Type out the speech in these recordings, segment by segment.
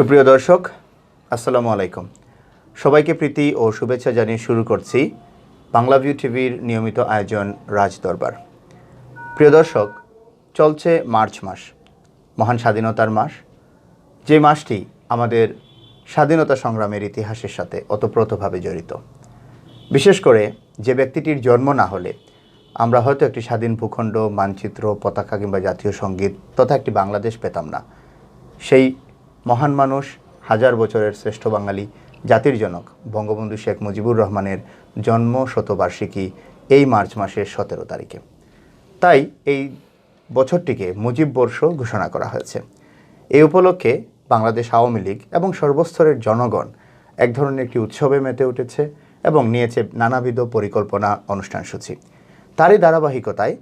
সুপ্রিয় দর্শক, আসসালামু আলাইকুম। সবাইকে প্রীতি ও শুভেচ্ছা জানিয়ে শুরু করছি বাংলাভিউ টিভির নিয়মিত আয়োজন রাজ দরবার। প্রিয় দর্শক, চলছে মার্চ মাস, মহান স্বাধীনতার মাস, যে মাসটি আমাদের স্বাধীনতা সংগ্রামের ইতিহাসের সাথে ওতপ্রোতভাবে জড়িত। বিশেষ করে যে ব্যক্তিটির জন্ম না হলে আমরা হয়তো একটি স্বাধীন ভূখণ্ড, মানচিত্র, পতাকা কিংবা জাতীয় সঙ্গীত তথা একটি বাংলাদেশ পেতাম না। সেই মহান মানুষ, হাজার বছরের শ্রেষ্ঠ বাঙালি, জাতির জনক বঙ্গবন্ধু শেখ মুজিবুর রহমানের জন্ম শতবার্ষিকী এই মার্চ মাসের 17 তারিখে। তাই এই বছরটিকে মুজিব বর্ষ ঘোষণা করা হয়েছে। এই উপলক্ষে বাংলাদেশ আওয়ামী লীগ এবং সর্বস্তরের জনগণ এক ধরনের একটি উৎসবে মেতে উঠেছে এবং নিয়েছে নানাবিধ পরিকল্পনা, অনুষ্ঠানসূচি। তারই ধারাবাহিকতায়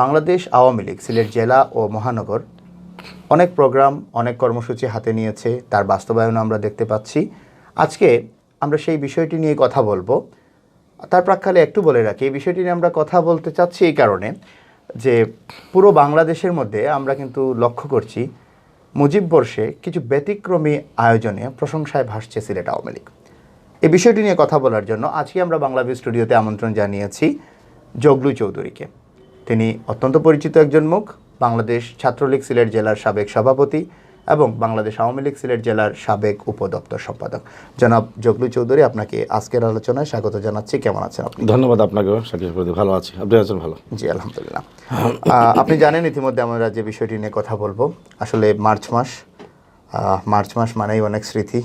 বাংলাদেশ আওয়ামী লীগ সিলেট জেলা ও মহানগর অনেক প্রোগ্রাম, অনেক কর্মসূচি হাতে নিয়েছে, তার বাস্তবায়ন আমরা দেখতে পাচ্ছি। আজকে আমরা সেই বিষয়টি নিয়ে কথা বলবো। তার প্রাক্কালে একটু বলে রাখি, এই বিষয়টি নিয়ে আমরা কথা বলতে চাচ্ছি এই কারণে যে পুরো বাংলাদেশের মধ্যে আমরা কিন্তু লক্ষ্য করছি মুজিব বর্ষে কিছু ব্যতিক্রমী আয়োজনে প্রশংসায় ভাসছে সিলেট আওয়ামী লীগ। এই বিষয়টি নিয়ে কথা বলার জন্য আজকে আমরা বাংলাভিউ স্টুডিওতে আমন্ত্রণ জানিয়েছি জগলু চৌধুরীকে। তিনি অত্যন্ত পরিচিত একজন মুখ, বাংলাদেশ ছাত্রলীগ সিলেট জেলার সাবেক সভাপতি এবং বাংলাদেশ আওয়ামী লীগ সিলেট জেলার সাবেক উপদপ্তর সম্পাদক। জনাব জগলু চৌধুরী, আপনাকে আজকের আলোচনায় স্বাগত জানাচ্ছি। কেমন আছেন আপনি? ধন্যবাদ আপনাকেও, শাকিব প্রতি ভালো আছি। আপনি আছেন? ভালো। জি, আলহামদুলিল্লাহ। আপনি জানেন ইতিমধ্যে আমরা যে বিষয়টি নিয়ে কথা বলবো, আসলে মার্চ মাস মানেই অনেক স্মৃতি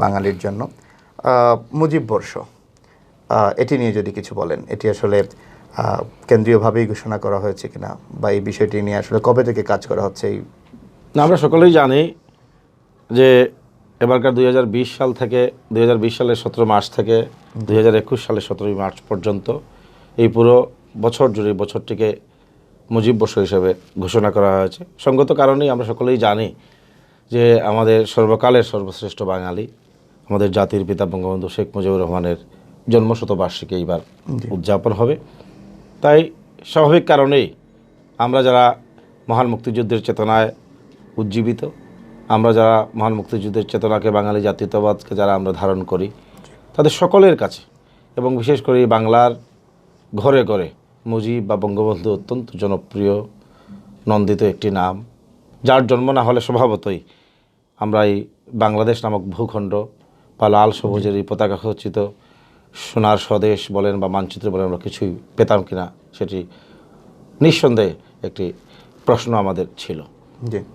বাঙালির জন্য। মুজিব বর্ষ, এটি নিয়ে যদি কিছু বলেন, এটি আসলে কেন্দ্রীয়ভাবেই ঘোষণা করা হয়েছে কিনা, বা এই বিষয়টি নিয়ে আসলে কবে থেকে কাজ করা হচ্ছে? না, আমরা সকলেই জানি যে এবারকার 2020 সাল থেকে 2020 সালের 17 মার্চ থেকে 2021 সালের 17 মার্চ পর্যন্ত এই পুরো বছর জুড়ে বছরটিকে মুজিব বর্ষ হিসেবে ঘোষণা করা হয়েছে। সঙ্গত কারণেই আমরা সকলেই জানি যে আমাদের সর্বকালের সর্বশ্রেষ্ঠ বাঙালি, আমাদের জাতির পিতা বঙ্গবন্ধু শেখ মুজিবুর রহমানের জন্মশতবার্ষিকী এইবার উদযাপন হবে। তাই স্বাভাবিক কারণেই আমরা যারা মহান মুক্তিযুদ্ধের চেতনায় উজ্জীবিত, আমরা যারা মহান মুক্তিযুদ্ধের চেতনাকে, বাঙালি জাতীয়তাবাদকে যারা আমরা ধারণ করি, তাদের সকলের কাছে এবং বিশেষ করে বাংলার ঘরে ঘরে মুজিব বা বঙ্গবন্ধু অত্যন্ত জনপ্রিয়, নন্দিত একটি নাম, যার জন্ম না হলে স্বভাবতই আমরা এই বাংলাদেশ নামক ভূখণ্ড বা লাল সবুজের এই পতাকা খচিত সোনার স্বদেশ বলেন বা মানচিত্র বলেন আমরা কিছুই পেতাম কিনা, সেটি নিঃসন্দেহে একটি প্রশ্ন আমাদের ছিল।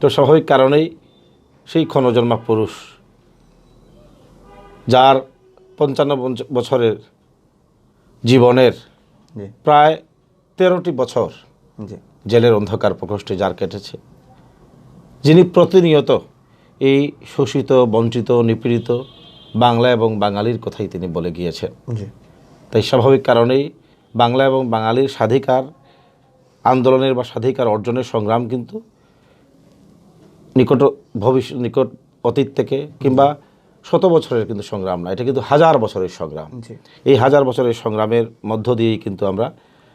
তো স্বাভাবিক কারণেই সেই ক্ষণজন্মা পুরুষ, যার 55 বছরের জীবনের প্রায় 13টি বছর জেলের অন্ধকার প্রকোষ্ঠে যার কেটেছে, যিনি প্রতিনিয়ত এই শোষিত, বঞ্চিত, নিপীড়িত বাংলা এবং বাঙালির কথাই তিনি বলে গিয়েছেন। তাই স্বাভাবিক কারণেই বাংলা এবং বাঙালির স্বাধিকার আন্দোলনের বা স্বাধিকার অর্জনের সংগ্রাম কিন্তু নিকট অতীত থেকে কিংবা 100 বছরের কিন্তু সংগ্রাম না, এটা কিন্তু 1000 বছরের সংগ্রাম। এই 1000 বছরের সংগ্রামের মধ্য দিয়েই কিন্তু আমরা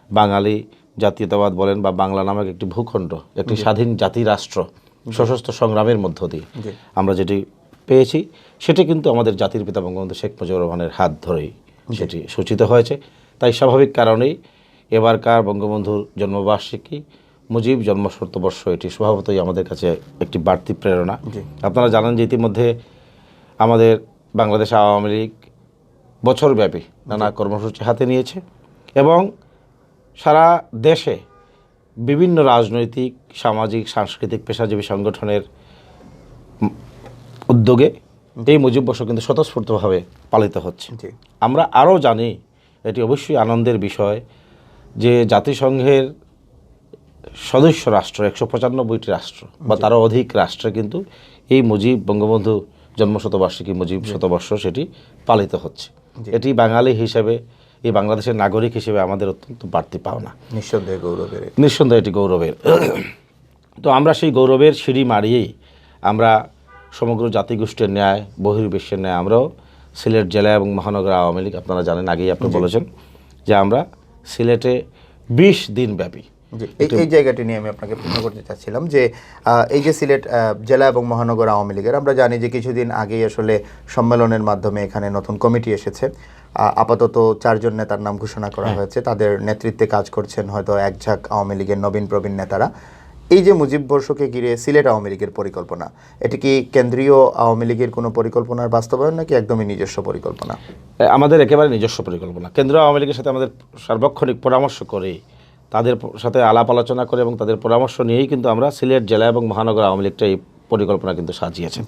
বাঙালি জাতীয়তাবাদ বলেন বা বাংলা নামক একটি ভূখণ্ড, একটি স্বাধীন জাতি রাষ্ট্র সশস্ত্র সংগ্রামের মধ্য দিয়ে আমরা যেটি পেয়েছি, সেটি কিন্তু আমাদের জাতির পিতা বঙ্গবন্ধু শেখ মুজিবুর রহমানের হাত ধরেই সেটি সূচিত হয়েছে। তাই স্বাভাবিক কারণেই এবারকার বঙ্গবন্ধুর জন্মবার্ষিকী, মুজিব জন্ম শতবর্ষ, এটি স্বভাবতই আমাদের কাছে একটি বাড়তি প্রেরণা। আপনারা জানেন যে ইতিমধ্যে আমাদের বাংলাদেশ আওয়ামী লীগ বছরব্যাপী নানা কর্মসূচি হাতে নিয়েছে এবং সারা দেশে বিভিন্ন রাজনৈতিক, সামাজিক, সাংস্কৃতিক, পেশাজীবী সংগঠনের উদ্যোগে এই মুজিব বর্ষ কিন্তু স্বতঃস্ফূর্তভাবে পালিত হচ্ছে। আমরা আরও জানি, এটি অবশ্যই আনন্দের বিষয়, যে জাতিসংঘের সদস্য রাষ্ট্র 195টি রাষ্ট্র বা তারও অধিক রাষ্ট্রে কিন্তু এই মুজিব বঙ্গবন্ধু জন্ম শতবার্ষিকী মুজিব শতবর্ষ সেটি পালিত হচ্ছে। এটি বাঙালি হিসেবে, এই বাংলাদেশের নাগরিক হিসেবে আমাদের অত্যন্ত বাড়তি পাওনা, নিঃসন্দেহে এটি গৌরবের। তো আমরা সেই গৌরবের সিঁড়ি মারিয়েই আমরা সমগ্র জাতিগোষ্ঠীর ন্যায়, বহির্বিশ্বের ন্যায় আমরাও সিলেট জেলা এবং মহানগর আওয়ামী লীগ, আপনারা জানেন, আগেই আপনি বলেছেন যে আমরা সিলেটে 20 দিন ব্যাপী জি, এই জায়গাটি নিয়ে আমি আপনাকে প্রশ্ন করতে চাচ্ছিলাম যে এই যে সিলেট জেলা এবং মহানগর আওয়ামী লীগের, আমরা জানি যে কিছুদিন আগেই আসলে সম্মেলনের মাধ্যমে এখানে নতুন কমিটি এসেছে। আপাতত 4 জন নেতার নাম ঘোষণা করা হয়েছে, তাদের নেতৃত্বে কাজ করছেন হয়তো এক ঝাঁক আওয়ামী লীগের নবীন প্রবীণ নেতারা। এই যে মুজিব বর্ষকে ঘিরে সিলেট আওয়ামী লীগের পরিকল্পনা, এটি কি কেন্দ্রীয় আওয়ামী লীগের কোনো পরিকল্পনার বাস্তবায়ন নাকি একদমই নিজস্ব পরিকল্পনা? আমাদের একেবারে নিজস্ব পরিকল্পনা। কেন্দ্রীয় আওয়ামী লীগের সাথে আমাদের সার্বক্ষণিক পরামর্শ করে, তাদের সাথে আলাপ আলোচনা করে এবং তাদের পরামর্শ নিয়েই কিন্তু আমরা সিলেট জেলা এবং মহানগর আওয়ামী লীগটা এই পরিকল্পনা কিন্তু সাজিয়েছেন।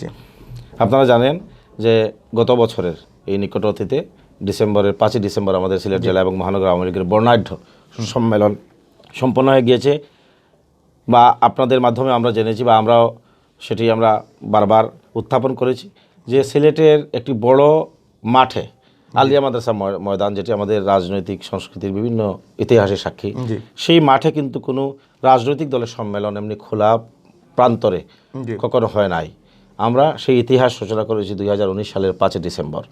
আপনারা জানেন যে গত বছরের এই নিকট অতীতে ডিসেম্বরের 5ই ডিসেম্বর আমাদের সিলেট জেলা এবং মহানগর আওয়ামী লীগের বর্ণাঢ্য সম্মেলন সম্পন্ন হয়ে গিয়েছে, বা আপনাদের মাধ্যমে আমরা জেনেছি, বা আমরাও সেটি আমরা বারবার উত্থাপন করেছি যে সিলেটের একটি বড় মাঠে আলিয়া মাদ্রাসা ময়দান, যেটি আমাদের রাজনৈতিক সংস্কৃতির বিভিন্ন ইতিহাসের সাক্ষী, সেই মাঠে কিন্তু কোনো রাজনৈতিক দলের সম্মেলন এমনি খোলা প্রান্তরে কখনো হয় নাই। আমরা সেই ইতিহাস সূচনা করেছি 2019 সালের 5ই ডিসেম্বর।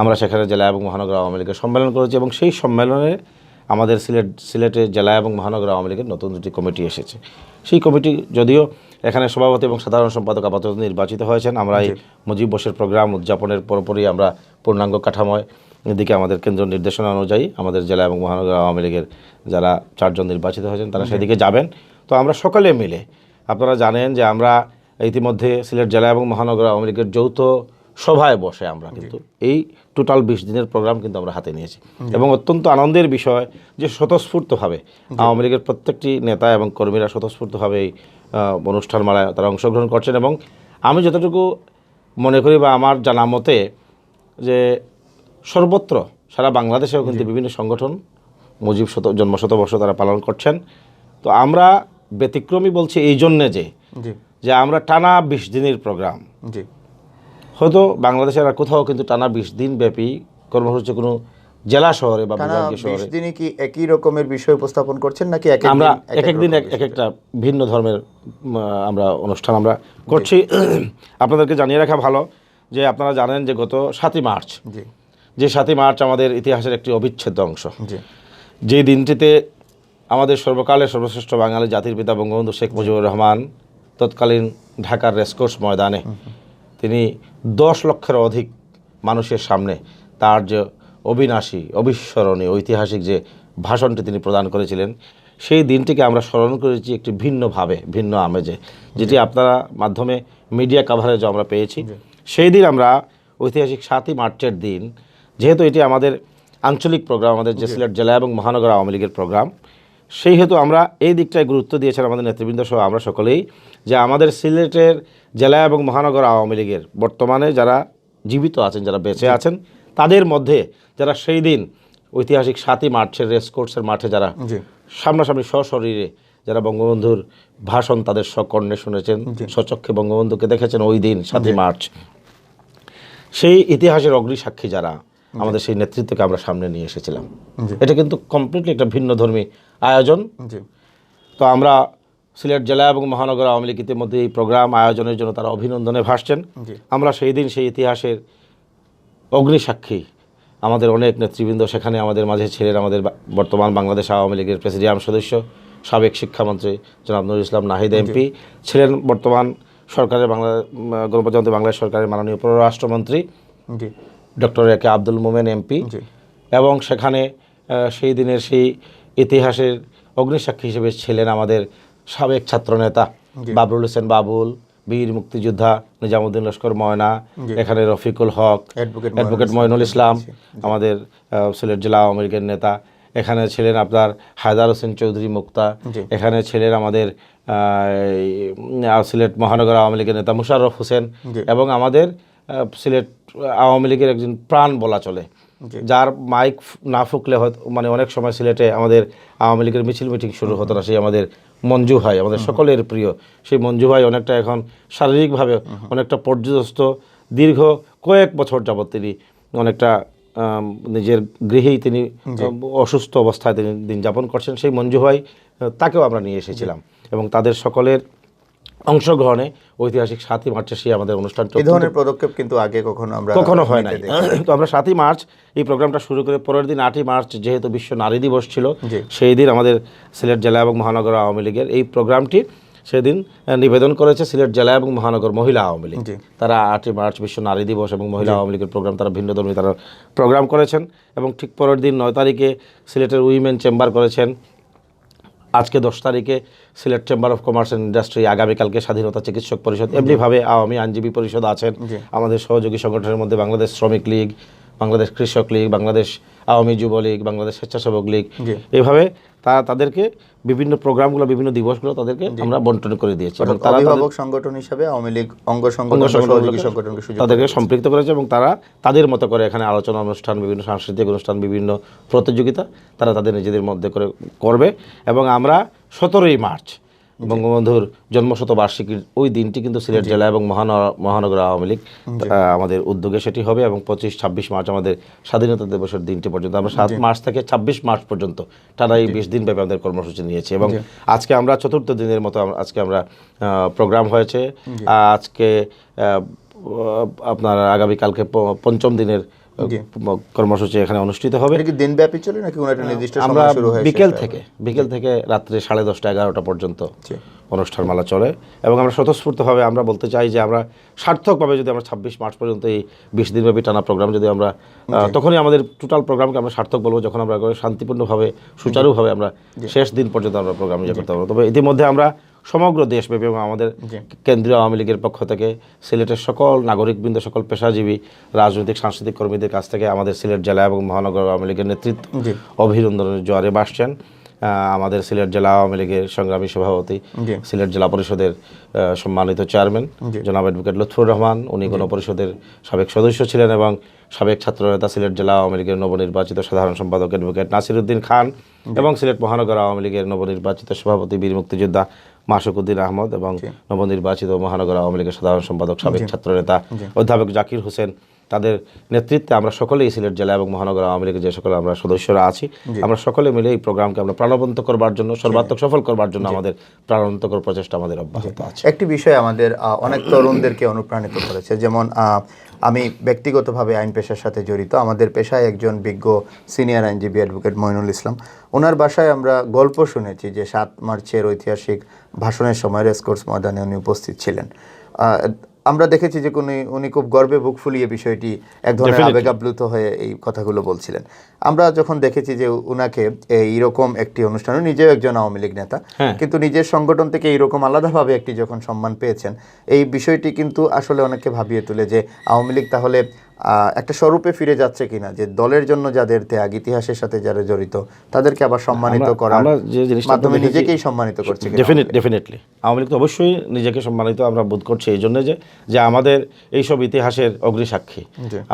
আমরা সেখানে জেলা এবং মহানগর আওয়ামী লীগের সম্মেলন করেছি এবং সেই সম্মেলনে আমাদের সিলেটে জেলা এবং মহানগর আওয়ামী লীগের নতুন 2টি কমিটি এসেছে। সেই কমিটি যদিও এখানে সভাপতি এবং সাধারণ সম্পাদক আপাতত নির্বাচিত হয়েছেন, আমরা এই মুজিব বর্ষের প্রোগ্রাম উদযাপনের পরপরই আমরা পূর্ণাঙ্গ কাঠামোয় দিকে আমাদের কেন্দ্র নির্দেশনা অনুযায়ী আমাদের জেলা এবং মহানগর আওয়ামী লীগের যারা 4 জন নির্বাচিত হয়েছেন তারা সেদিকে যাবেন। তো আমরা সকলে মিলে, আপনারা জানেন যে আমরা ইতিমধ্যে সিলেট জেলা এবং মহানগর আওয়ামী লীগের যৌথ সভায় বসে আমরা কিন্তু এই টোটাল 20 দিনের প্রোগ্রাম কিন্তু আমরা হাতে নিয়েছি এবং অত্যন্ত আনন্দের বিষয় যে স্বতঃস্ফূর্তভাবে আওয়ামী লীগের প্রত্যেকটি নেতা এবং কর্মীরা স্বতঃস্ফূর্তভাবে এই অনুষ্ঠানমালায় তারা অংশগ্রহণ করছেন। এবং আমি যতটুকু মনে করি বা আমার জানা মতে যে সর্বত্র সারা বাংলাদেশেও কিন্তু বিভিন্ন সংগঠন মুজিব জন্মশতবর্ষ তারা পালন করছেন। তো আমরা ব্যতিক্রমী বলছি এই জন্যে যে আমরা টানা 20 দিনের প্রোগ্রাম, হয়তো বাংলাদেশের আর কোথাও কিন্তু টানা 20 দিন ব্যাপী কর্মসূচি কোনো জেলা শহরে বা বিভাগীয় শহরে 20 দিনে কি একই রকমের বিষয় উপস্থাপন করছেন নাকি আমরা এক দিন এক একটা ভিন্ন ধর্মের আমরা অনুষ্ঠান আমরা করছি? আপনাদেরকে জানিয়ে রাখা ভালো যে আপনারা জানেন যে গত 7ই মার্চ, যে 7ই মার্চ আমাদের ইতিহাসের একটি অবিচ্ছেদ্য অংশ, যে দিনটিতে আমাদের সর্বকালের সর্বশ্রেষ্ঠ বাঙালি জাতির পিতা বঙ্গবন্ধু শেখ মুজিবুর রহমান তৎকালীন ঢাকার রেসকোর্স ময়দানে তিনি 10 লক্ষের অধিক মানুষের সামনে তার যে অবিনাশী অবিস্মরণীয় ঐতিহাসিক যে ভাষণটি তিনি প্রদান করেছিলেন, সেই দিনটিকে আমরা স্মরণ করেছি একটি ভিন্নভাবে, ভিন্ন আমেজে, যেটি আপনারা মাধ্যমে মিডিয়া কাভারেজ আমরা পেয়েছি। সেই দিন আমরা ঐতিহাসিক 7ই মার্চের দিন, যেহেতু এটি আমাদের আঞ্চলিক প্রোগ্রাম, আমাদের যে সিলেট জেলা এবং মহানগর আওয়ামী লীগের প্রোগ্রাম, সেই হেতু আমরা এই দিকটায় গুরুত্ব দিয়েছেন আমাদের নেতৃবৃন্দ সহ আমরা সকলেই, যে আমাদের সিলেটের জেলা এবং মহানগর আওয়ামী লীগের বর্তমানে যারা জীবিত আছেন, যারা বেঁচে আছেন, তাদের মধ্যে যারা সেই দিন ঐতিহাসিক 7ই মার্চের রেসকোর্সের মাঠে যারা সামনাসামনি সশরীরে যারা বঙ্গবন্ধুর ভাষণ তাদের সকর্ণে শুনেছেন, স্বচক্ষে বঙ্গবন্ধুকে দেখেছেন ওই দিন 7ই মার্চ, সেই ইতিহাসের অগ্নিসাক্ষী যারা আমাদের সেই নেতৃত্বকে আমরা সামনে নিয়ে এসেছিলাম। এটা কিন্তু কমপ্লিটলি একটা ভিন্নধর্মী আয়োজন। তো আমরা সিলেট জেলা এবং মহানগর আওয়ামী লীগ ইতিমধ্যে এই প্রোগ্রাম আয়োজনের জন্য তারা অভিনন্দনে ভাসছেন। আমরা সেই দিন সেই ইতিহাসের অগ্নিসাক্ষী আমাদের অনেক নেতৃবৃন্দ সেখানে আমাদের মাঝে ছিলেন। আমাদের বর্তমান বাংলাদেশ আওয়ামী লীগের প্রেসিডিয়াম সদস্য, সাবেক শিক্ষামন্ত্রী জনাব নুরুল ইসলাম নাহিদ এমপি ছিলেন, বর্তমান সরকারের গণপ্রজাতন্ত্রী বাংলাদেশ সরকারের মাননীয় পররাষ্ট্রমন্ত্রী doctor A K Abdul Momen MP, এবং সেখানে সেই দিনের সেই ইতিহাসের অগ্নিসাক্ষী হিসেবে ছিলেন আমাদের সাবেক ছাত্রনেতা বাবরুল হোসেন বাবুল, বীর মুক্তিযোদ্ধা নিজামুদ্দিন লস্কর ময়না, এখানে রফিকুল হক, অ্যাডভোকেট মইনুল ইসলাম আমাদের সিলেট জেলা আওয়ামী লীগের নেতা, এখানে ছিলেন আপনার হায়দার হোসেন চৌধুরী মুক্তা, এখানে ছিলেন আমাদের সিলেট মহানগর আওয়ামী লীগের নেতা মুশাররফ হোসেন, এবং আমাদের সিলেট আওয়ামী লীগের একজন প্রাণ বলা চলে, যার মাইক না ফুকলে হয়তো মানে অনেক সময় সিলেটে আমাদের আওয়ামী লীগের মিছিল মিটিং শুরু হতো না, সেই আমাদের মঞ্জু ভাই, আমাদের সকলের প্রিয় সেই মঞ্জু ভাই অনেকটা এখন শারীরিকভাবে অনেকটা পর্যদস্ত, দীর্ঘ কয়েক বছর যাবৎ তিনি অনেকটা নিজের গৃহেই তিনি অসুস্থ অবস্থায় তিনি দিন যাপন করছেন। সেই মঞ্জু ভাই, তাকেও আমরা নিয়ে এসেছিলাম এবং তাদের সকলের অংশগ্রহণে ঐতিহাসিক 7ই মার্চে সেই আমাদের অনুষ্ঠানটি এই ধরনের পদক্ষেপ কিন্তু আগে কখনো হয় নাই। তো আমরা 7ই মার্চ এই প্রোগ্রামটা শুরু করে পরের দিন 8ই মার্চ যেহেতু বিশ্ব নারী দিবস ছিল, সেই দিন আমাদের সিলেট জেলা এবং মহানগর আওয়ামী লীগের এই প্রোগ্রামটি সেদিন নিবেদন করেছে সিলেট জেলা এবং মহানগর মহিলা আওয়ামী লীগ। তারা 8ই মার্চ বিশ্ব নারী দিবস এবং মহিলা আওয়ামী লীগের প্রোগ্রাম তারা ভিন্নধর্মী তারা প্রোগ্রাম করেছেন এবং ঠিক পরের দিন 9 তারিখে সিলেটের উইমেন চেম্বার করেছেন। আজকে 10 তারিখে Sylhet chamber of commerce and industry, আগামীকালকে স্বাধীনতা চিকিৎসক পরিষদ, এমনিভাবে আওয়ামী আইনজীবী পরিষদ আছেন। আমাদের সহযোগী সংগঠনের মধ্যে বাংলাদেশ শ্রমিক লীগ, বাংলাদেশ কৃষক লীগ, বাংলাদেশ আওয়ামী যুবলীগ, বাংলাদেশ স্বেচ্ছাসেবক লীগ, এইভাবে তাদেরকে বিভিন্ন প্রোগ্রামগুলো বিভিন্ন দিবসগুলো তাদেরকে আমরা বন্টন করে দিয়েছি এবং তারা অভিভাবক সংগঠন হিসেবে আওয়ামী লীগ অঙ্গ সংগঠন সহযোগী সংগঠনকে তাদেরকে সম্পৃক্ত করেছে এবং তারা তাদের মতো করে এখানে আলোচনা অনুষ্ঠান, বিভিন্ন সাংস্কৃতিক অনুষ্ঠান, বিভিন্ন প্রতিযোগিতা তারা তাদের নিজেদের মধ্যে করে করবে। এবং আমরা 17ই মার্চ বঙ্গবন্ধুর জন্মশতবার্ষিকীর ওই দিনটি কিন্তু সিলেট জেলা এবং মহানগর আওয়ামী লীগ আমাদের উদ্যোগে সেটি হবে এবং 25-26 মার্চ আমাদের স্বাধীনতা দিবসের দিনটি পর্যন্ত আমরা 7 মার্চ থেকে 26 মার্চ পর্যন্ত টানা এই 20 দিন ব্যাপী আমাদের কর্মসূচি নিয়েছি এবং আজকে আমরা 4র্থ দিনের মতো আজকে আমরা প্রোগ্রাম হয়েছে। আজকে আপনার আগামীকালকে 5ম দিনের কর্মসূচি এখানে অনুষ্ঠিত হবে। দিনব্যাপী চলে নাকি কোনো একটা নির্দিষ্ট আমরা সময় শুরু হয়? বিকেল থেকে রাত্রে 10:30-11টা পর্যন্ত অনুষ্ঠানমালা চলে এবং আমরা স্বতঃস্ফূর্তভাবে আমরা বলতে চাই যে আমরা সার্থকভাবে যদি আমরা 26 মার্চ পর্যন্ত এই 20 দিনব্যাপী টানা প্রোগ্রাম যদি আমরা তখনই আমাদের টোটাল প্রোগ্রামকে আমরা সার্থক বলবো যখন আমরা শান্তিপূর্ণভাবে সুচারুভাবে আমরা শেষ দিন পর্যন্ত আমরা প্রোগ্রাম করতে পারবো। তবে ইতিমধ্যে আমরা সমগ্র দেশব্যাপী এবং আমাদের কেন্দ্রীয় আওয়ামী লীগের পক্ষ থেকে সিলেটের সকল নাগরিকবৃন্দ, সকল পেশাজীবী, রাজনৈতিক সাংস্কৃতিক কর্মীদের কাছ থেকে আমাদের সিলেট জেলা এবং মহানগর আওয়ামী লীগের নেতৃত্ব অভিনন্দনের জোয়ারে ভাসছেন। আমাদের সিলেট জেলা আওয়ামী লীগের সংগ্রামী সভাপতি, সিলেট জেলা পরিষদের সম্মানিত চেয়ারম্যান জনাব অ্যাডভোকেট লুৎফুর রহমান, উনি গণপরিষদের সাবেক সদস্য ছিলেন এবং সাবেক ছাত্রনেতা সিলেট জেলা আওয়ামী লীগের নবনির্বাচিত সাধারণ সম্পাদক অ্যাডভোকেট নাসিরউদ্দিন খান এবং সিলেট মহানগর আওয়ামী লীগের নবনির্বাচিত সভাপতি বীর মুক্তিযোদ্ধা মাসুকুদ্দিন আহমদ এবং নবনির্বাচিত মহানগর আওয়ামী লীগের সাধারণ সম্পাদক সাবেক ছাত্রনেতা অধ্যাপক জাকির হোসেন, তাদের নেতৃত্বে আমরা সকলেই সিলেট জেলা এবং মহানগর আওয়ামী লীগের যে সকল আমরা সদস্যরা আছি, আমরা সকলে মিলে এই প্রোগ্রামকে আমরা প্রাণবন্ত করবার জন্য, সর্বাত্মক সফল করবার জন্য আমাদের প্রাণবন্তকর প্রচেষ্টা আমাদের অব্যাহত আছে। একটি বিষয় আমাদের অনেক তরুণদেরকে অনুপ্রাণিত করেছে, যেমন আমি ব্যক্তিগতভাবে আইন পেশার সাথে জড়িত। আমাদের পেশায় একজন বিজ্ঞ সিনিয়র আইনজীবী অ্যাডভোকেট মইনুল ইসলাম, ওনার বাসায় আমরা গল্প শুনেছি যে 7 মার্চের ঐতিহাসিক ভাষণের সময় রেসকোর্স ময়দানে উনি উপস্থিত ছিলেন। আমরা দেখেছি যে উনি খুব গর্বে বুক ফুলিয়ে বিষয়টি এক ধরনের আবেগাপ্লুত হয়ে এই কথাগুলো বলছিলেন। আমরা যখন দেখেছি যে উনাকে এইরকম একটি অনুষ্ঠানে, নিজেও একজন আওয়ামী লীগ নেতা, কিন্তু নিজের সংগঠন থেকে এইরকম আলাদাভাবে একটি যখন সম্মান পেয়েছেন, এই বিষয়টি কিন্তু আসলে অনেককে ভাবিয়ে তোলে যে আওয়ামী লীগ তাহলে একটা স্বরূপে ফিরে যাচ্ছে কিনা, যে দলের জন্য যাদের ত্যাগ, ইতিহাসের সাথে যারা জড়িত তাদেরকে আবার সম্মানিত করার মাধ্যমে নিজেকেই সম্মানিত করছে। ডেফিনেটলি আওয়ামী লীগ তো অবশ্যই নিজেকে সম্মানিত আমরা বোধ করছি এই জন্য যে আমাদের এইসব ইতিহাসের অগ্নিসাক্ষী,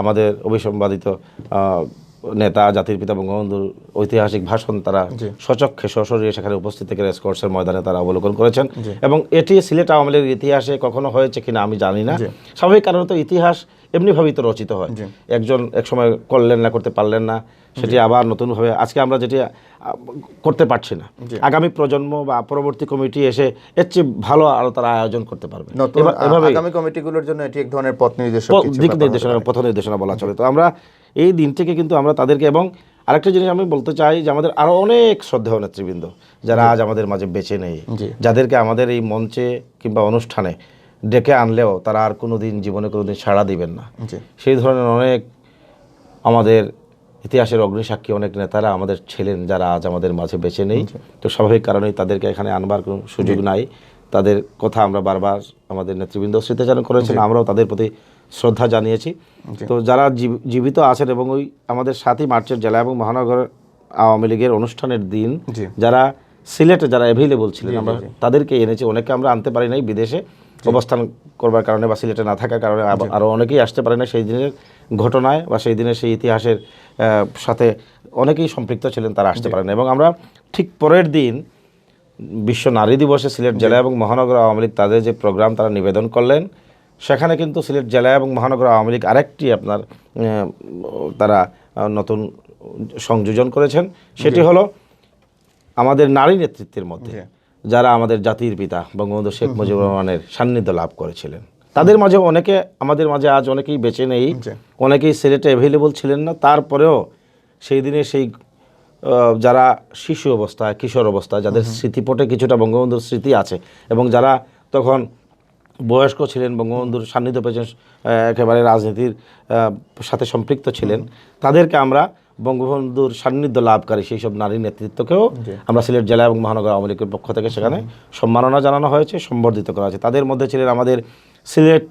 আমাদের অভিসম্পাদিত নেতা, জাতির পিতা বঙ্গবন্ধুর ঐতিহাসিক ভাষণ তারা সচক্ষে সশরীরে সেখানে উপস্থিত থেকে রেসকোর্সের ময়দানে তারা অবলোকন করেছেন এবং এটি সিলেট আওয়ামী লীগের ইতিহাসে কখনো হয়েছে কিনা আমি জানি না। স্বাভাবিক কারণে তো ইতিহাস এমনিভাবেই তো রচিত হয়, একজন একসময় করলেন না, করতে পারলেন না, সেটি আবার নতুনভাবে আজকে আমরা যেটি করতে পারছি না, আগামী প্রজন্ম বা পরবর্তী কমিটি এসে এর চেয়ে ভালো আরো তারা আয়োজন করতে পারবে। আগামী কমিটিগুলোর জন্য এটি এক ধরনের পথ নির্দেশনা বলা চলে। তো আমরা এই দিনটিকে কিন্তু আমরা তাদেরকে, এবং আরেকটা জিনিস আমি বলতে চাই যে আমাদের আরো অনেক শ্রদ্ধেয় নেতৃবৃন্দ যারা আজ আমাদের মাঝে বেঁচে নেই, যাদেরকে আমাদের এই মঞ্চে কিংবা অনুষ্ঠানে ডেকে আনলেও তারা আর কোনোদিন জীবনে কোনোদিন সাড়া দিবেন না, সেই ধরনের অনেক আমাদের ইতিহাসের অগ্নিসাক্ষী অনেক নেতারা আমাদের ছিলেন যারা আজ আমাদের মাঝে বেঁচে নেই। তো স্বাভাবিক কারণেই তাদেরকে এখানে আনবার কোনো সুযোগ নাই। তাদের কথা আমরা বারবার আমাদের নেতৃবৃন্দ স্মৃতিচারণ করেছেন, আমরাও তাদের প্রতি শ্রদ্ধা জানিয়েছি। তো যারা জীবিত আছেন এবং ওই আমাদের 7ই মার্চের জেলা এবং মহানগর আওয়ামী লীগের অনুষ্ঠানের দিন যারা সিলেটে যারা অ্যাভেলেবল ছিলেন, আমরা তাদেরকে এনেছি। অনেকে আমরা আনতে পারি নাই, বিদেশে অবস্থান করবার কারণে বা সিলেটে না থাকার কারণে আরও অনেকেই আসতে পারে না। সেই দিনের ঘটনায় বা সেই দিনের সেই ইতিহাসের সাথে অনেকেই সম্পৃক্ত ছিলেন, তারা আসতে পারেন। এবং আমরা ঠিক পরের দিন বিশ্ব নারী দিবসে সিলেট জেলা এবং মহানগর আওয়ামী লীগ তাদের যে প্রোগ্রাম তারা নিবেদন করলেন, সেখানে কিন্তু সিলেট জেলা এবং মহানগর আওয়ামী লীগ আরেকটি আপনার তারা নতুন সংযোজন করেছেন। সেটি হলো আমাদের নারী নেতৃত্বের মধ্যে যারা আমাদের জাতির পিতা বঙ্গবন্ধু শেখ মুজিবুর রহমানের সান্নিধ্য লাভ করেছিলেন। তাদের মাঝে অনেকে আমাদের মাঝে আজ অনেকেই বেঁচে নেই, অনেকেই সিলেটে অ্যাভেলেবল ছিলেন না। তারপরেও সেই দিনে সেই যারা শিশু অবস্থায়, কিশোর অবস্থায়, যাদের স্মৃতিপটে কিছুটা বঙ্গবন্ধুর স্মৃতি আছে এবং যারা তখন বয়স্ক ছিলেন, বঙ্গবন্ধুর সান্নিধ্য পেয়েছেন, একেবারে রাজনীতির সাথে সম্পৃক্ত ছিলেন, তাদেরকে আমরা বঙ্গবন্ধুর সান্নিধ্য লাভকারী সেই সব নারী নেতৃত্বকেও আমরা সিলেট জেলা এবং মহানগর আওয়ামী লীগের পক্ষ থেকে সেখানে সম্মাননা জানানো হয়েছে, সম্বর্ধিত করা হয়েছে। তাদের মধ্যে ছিলেন আমাদের সিলেট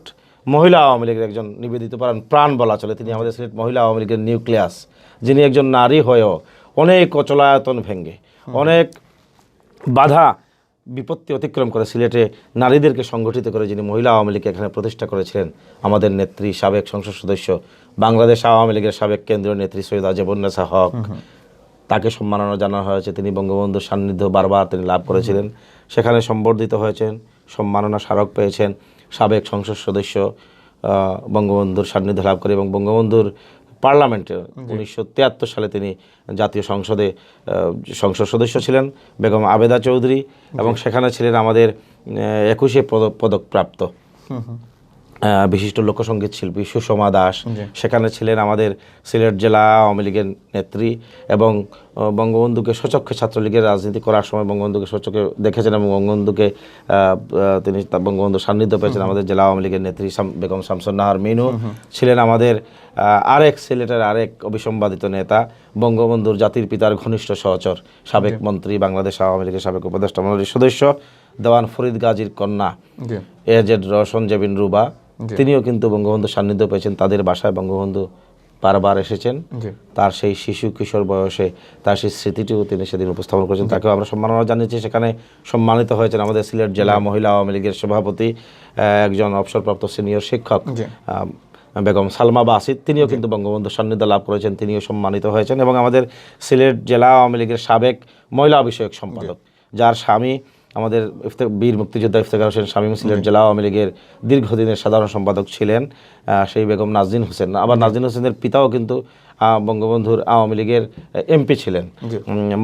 মহিলা আওয়ামী লীগের একজন নিবেদিত প্রাণ বলা চলে, তিনি আমাদের সিলেট মহিলা আওয়ামী লীগের নিউক্লিয়াস, যিনি একজন নারী হয়েও অনেক অচলায়তন ভেঙে, অনেক বাধা বিপত্তি অতিক্রম করে সিলেটে নারীদেরকে সংগঠিত করে যিনি মহিলা আওয়ামী লীগ এখানে প্রতিষ্ঠা করেছিলেন, আমাদের নেত্রী, সাবেক সংসদ সদস্য, বাংলাদেশ আওয়ামী লীগের সাবেক কেন্দ্রীয় নেত্রী সৈয়দা জেবুন্নেসা হক, তাকে সম্মাননা জানানো হয়েছে। তিনি বঙ্গবন্ধুর সান্নিধ্য বারবার তিনি লাভ করেছিলেন, সেখানে সম্বর্ধিত হয়েছেন, সম্মাননা স্মারক পেয়েছেন। সাবেক সংসদ সদস্য বঙ্গবন্ধুর সান্নিধ্য লাভ করে এবং বঙ্গবন্ধুর পার্লামেন্টে 1973 সালে তিনি জাতীয় সংসদে সংসদ সদস্য ছিলেন, বেগম আবেদা চৌধুরী, এবং সেখানে ছিলেন আমাদের 21 পদকপ্রাপ্ত বিশিষ্ট লোকসঙ্গীত শিল্পী সুষমা দাস, সেখানে ছিলেন আমাদের সিলেট জেলা আওয়ামী লীগের নেত্রী এবং বঙ্গবন্ধুকে সচক্ষে ছাত্রলীগের রাজনীতি করার সময় বঙ্গবন্ধুকে সচক্ষে দেখেছেন এবং বঙ্গবন্ধুকে তিনি বঙ্গবন্ধুর সান্নিধ্য পেয়েছেন আমাদের জেলা আওয়ামী লীগের নেত্রী বেগম শামসুন নাহার মিনু, ছিলেন আমাদের আরেক সিলেটের আরেক অবিসম্বাদিত নেতা, বঙ্গবন্ধুর জাতির পিতার ঘনিষ্ঠ সহচর, সাবেক মন্ত্রী, বাংলাদেশ আওয়ামী লীগের সাবেক উপদেষ্টা মণ্ডলীর সদস্য, দেওয়ান ফরিদ গাজীর কন্যা এজেড রওশন জেবিন রুবা, তিনিও কিন্তু বঙ্গবন্ধুর সান্নিধ্য পেয়েছেন। তাদের বাসায় বঙ্গবন্ধু বারবার এসেছেন, তার সেই শিশু কিশোর বয়সে তার সেই স্মৃতিটিও তিনি সেদিন উপস্থাপন করেছেন, তাকেও আমরা সম্মাননা জানিয়েছি। সেখানে সম্মানিত হয়েছেন আমাদের সিলেট জেলা মহিলা আওয়ামী লীগের সভাপতি, একজন অবসরপ্রাপ্ত সিনিয়র শিক্ষক বেগম সালমা বাসিদ, তিনিও কিন্তু বঙ্গবন্ধুর সান্নিধ্য লাভ করেছেন, তিনিও সম্মানিত হয়েছেন। এবং আমাদের সিলেট জেলা আওয়ামী লীগের সাবেক মহিলা বিষয়ক সম্পাদক, যার স্বামী আমাদের বীর মুক্তিযোদ্ধা ইফতেখার হোসেন শামীম সিলেট জেলা আওয়ামী লীগের দীর্ঘদিনের সাধারণ সম্পাদক ছিলেন, সেই বেগম নাজনীন হোসেন। আবার নাজনীন হোসেনের পিতাও কিন্তু বঙ্গবন্ধুর আওয়ামী লীগের এমপি ছিলেন,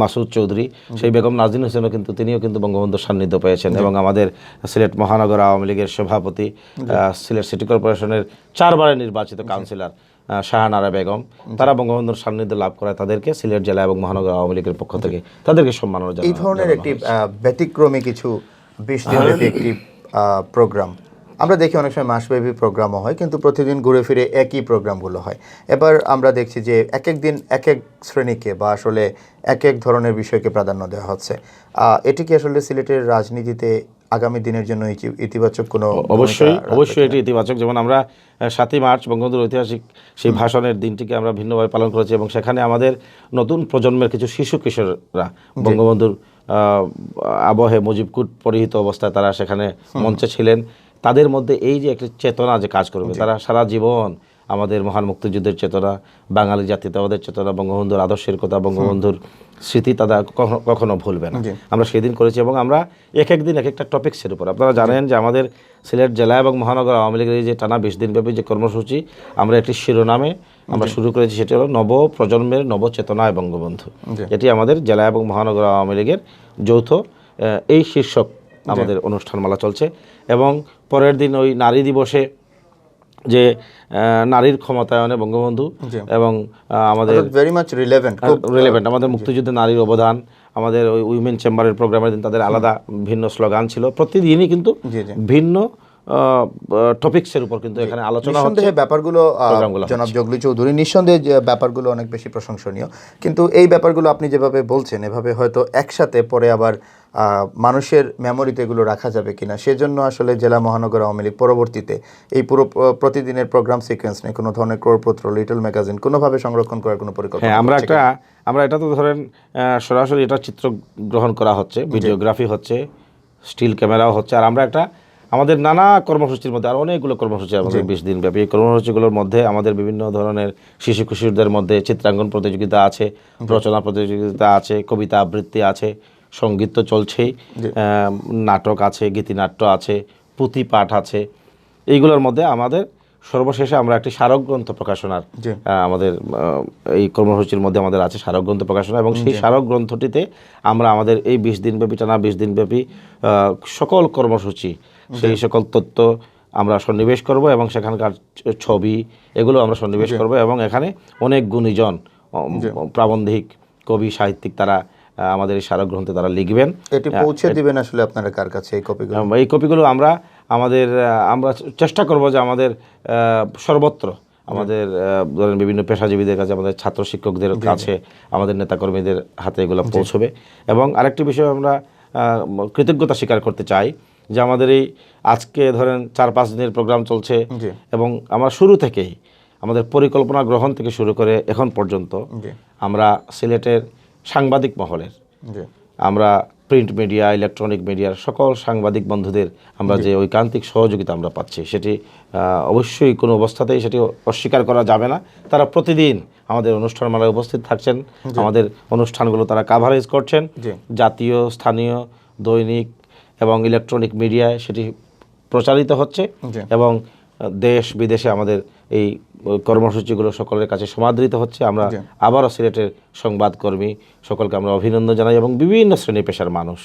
মাসুদ চৌধুরী। সেই বেগম নাজনীন হোসেনও কিন্তু তিনিও কিন্তু বঙ্গবন্ধুর সান্নিধ্য পেয়েছেন। এবং আমাদের সিলেট মহানগর আওয়ামী লীগের সভাপতি, সিলেট সিটি কর্পোরেশনের 4 বারের নির্বাচিত কাউন্সিলর শাহানারা বেগম, তারা বঙ্গবন্ধুর সান্নিধ্য লাভ করায় তাদেরকে সিলেট জেলা এবং মহানগর আওয়ামী লীগের পক্ষ থেকে তাদেরকে সম্মাননা জানানো। এই ধরনের একটি ব্যতিক্রমী কিছু 20 দিনব্যাপী একটি প্রোগ্রাম আমরা দেখি, অনেক সময় মাসব্যাপী প্রোগ্রামও হয়, কিন্তু প্রতিদিন ঘুরে ফিরে একই প্রোগ্রামগুলো হয়। এবার আমরা দেখছি যে এক এক দিন এক এক শ্রেণীকে বা আসলে এক এক ধরনের বিষয়কে প্রাধান্য দেওয়া হচ্ছে। এটি কি আসলে সিলেটের রাজনীতিতে আগামী দিনের জন্য ইতিবাচক কোনো? অবশ্যই এটি ইতিবাচক। যেমন আমরা 7ই মার্চ বঙ্গবন্ধুর ঐতিহাসিক সেই ভাষণের দিনটিকে আমরা ভিন্নভাবে পালন করেছি এবং সেখানে আমাদের নতুন প্রজন্মের কিছু শিশু কিশোররা বঙ্গবন্ধুর আবহে মুজিবকুট পরিহিত অবস্থায় তারা সেখানে মঞ্চে ছিলেন। তাদের মধ্যে এই যে একটি চেতনা যে কাজ করবে, তারা সারা জীবন আমাদের মহান মুক্তিযুদ্ধের চেতনা, বাঙালি জাতীয়তাবাদের চেতনা, বঙ্গবন্ধুর আদর্শের কথা, বঙ্গবন্ধুর স্মৃতি তারা কখনো ভুলবে না। আমরা সেদিন করেছি এবং আমরা এক এক দিন এক একটা টপিক্সের উপর, আপনারা জানেন যে আমাদের সিলেট জেলা এবং মহানগর আওয়ামী লীগের এই যে টানা 20 দিনব্যাপী যে কর্মসূচি, আমরা একটি শিরোনামে আমরা শুরু করেছি, সেটি হলো নব প্রজন্মের নবচেতনায় বঙ্গবন্ধু। এটি আমাদের জেলা এবং মহানগর আওয়ামী লীগের যৌথ এই শীর্ষক আমাদের অনুষ্ঠানমালা চলছে। এবং পরের দিন ওই নারী দিবসে যে নারীর ক্ষমতায়নে বঙ্গবন্ধু এবং আমাদের ভেরি মাচ রিলেভেন্ট আমাদের মুক্তিযুদ্ধে নারীর অবদান, আমাদের ওই উইমেন চেম্বারের প্রোগ্রামের দিন তাদের আলাদা ভিন্ন স্লোগান ছিল। প্রতিদিনই কিন্তু ভিন্ন টপিক্সের উপর কিন্তু এখানে আলোচনা হচ্ছে। ব্যাপারগুলো জনাব জগলি চৌধুরী, নিঃসন্দেহে যে ব্যাপারগুলো অনেক বেশি প্রশংসনীয়, কিন্তু এই ব্যাপারগুলো আপনি যেভাবে বলছেন এভাবে হয়তো একসাথে পরে আবার মানুষের মেমোরিতে এগুলো রাখা যাবে কিনা, সেজন্য আসলে জেলা মহানগর আওয়ামী লীগ পরবর্তীতে এই পুরো প্রতিদিনের প্রোগ্রাম সিকোয়েন্স নিয়ে কোনো ধরনের ক্রোড়পত্র, লিটল ম্যাগাজিন কোনোভাবে সংরক্ষণ করার কোনো পরিকল্পনা? আমরা এটা তো ধরেন সরাসরি এটা চিত্র গ্রহণ করা হচ্ছে, ভিডিওগ্রাফি হচ্ছে, স্টিল ক্যামেরাও হচ্ছে, আর আমরা একটা আমাদের নানা কর্মসূচির মধ্যে আর অনেকগুলো কর্মসূচি আমাদের 20 দিনব্যাপী। এই কর্মসূচিগুলোর মধ্যে আমাদের বিভিন্ন ধরনের শিশু কিশোরদের মধ্যে চিত্রাঙ্কন প্রতিযোগিতা আছে, রচনা প্রতিযোগিতা আছে, কবিতা আবৃত্তি আছে, সঙ্গীত তো চলছেই, নাটক আছে, গীতিনাট্য আছে, পুঁথি পাঠ আছে। এইগুলোর মধ্যে আমাদের সর্বশেষে আমরা একটি স্মারক গ্রন্থ প্রকাশনার আমাদের এই কর্মসূচির মধ্যে আমাদের আছে স্মারক গ্রন্থ প্রকাশনা, এবং সেই স্মারক গ্রন্থটিতে আমরা আমাদের এই 20 দিনব্যাপী টানা 20 দিনব্যাপী সকল কর্মসূচি সেই সকল তথ্য আমরা সন্নিবেশ করব, এবং সেখানকার ছবি এগুলো আমরা সন্নিবেশ করব, এবং এখানে অনেক গুণীজন প্রাবন্ধিক কবি সাহিত্যিক তারা আমাদের এই স্মারক গ্রন্থে তারা লিখবেন। এটি পৌঁছে দিবেন আসলে আপনারা কার কাছে এই কপিগুলো? এই কপিগুলো আমরা চেষ্টা করব যে আমাদের সর্বত্র আমাদের ধরেন বিভিন্ন পেশাজীবীদের কাছে, আমাদের ছাত্র শিক্ষকদের কাছে, আমাদের নেতাকর্মীদের হাতে এগুলো পৌঁছবে। এবং আরেকটি বিষয় আমরা কৃতজ্ঞতা স্বীকার করতে চাই যে আমাদের এই আজকে ধরেন 4-5 দিনের প্রোগ্রাম চলছে, এবং আমরা শুরু থেকেই আমাদের পরিকল্পনা গ্রহণ থেকে শুরু করে এখন পর্যন্ত আমরা সিলেটের সাংবাদিক মহলের, আমরা প্রিন্ট মিডিয়া, ইলেকট্রনিক মিডিয়ার সকল সাংবাদিক বন্ধুদের আমরা যে ঐকান্তিক সহযোগিতা আমরা পাচ্ছি, সেটি অবশ্যই কোনো অবস্থাতেই সেটি অস্বীকার করা যাবে না। তারা প্রতিদিন আমাদের অনুষ্ঠানমালায় উপস্থিত থাকছেন, আমাদের অনুষ্ঠানগুলো তারা কাভারেজ করছেন, জাতীয়, স্থানীয়, দৈনিক এবং ইলেকট্রনিক মিডিয়ায় সেটি প্রচারিত হচ্ছে, এবং দেশ বিদেশে আমাদের এই কর্মসূচিগুলো সকলের কাছে সমাদৃত হচ্ছে। আমরা আবারও সিলেটের সংবাদকর্মী সকলকে আমরা অভিনন্দন জানাই, এবং বিভিন্ন শ্রেণী পেশার মানুষ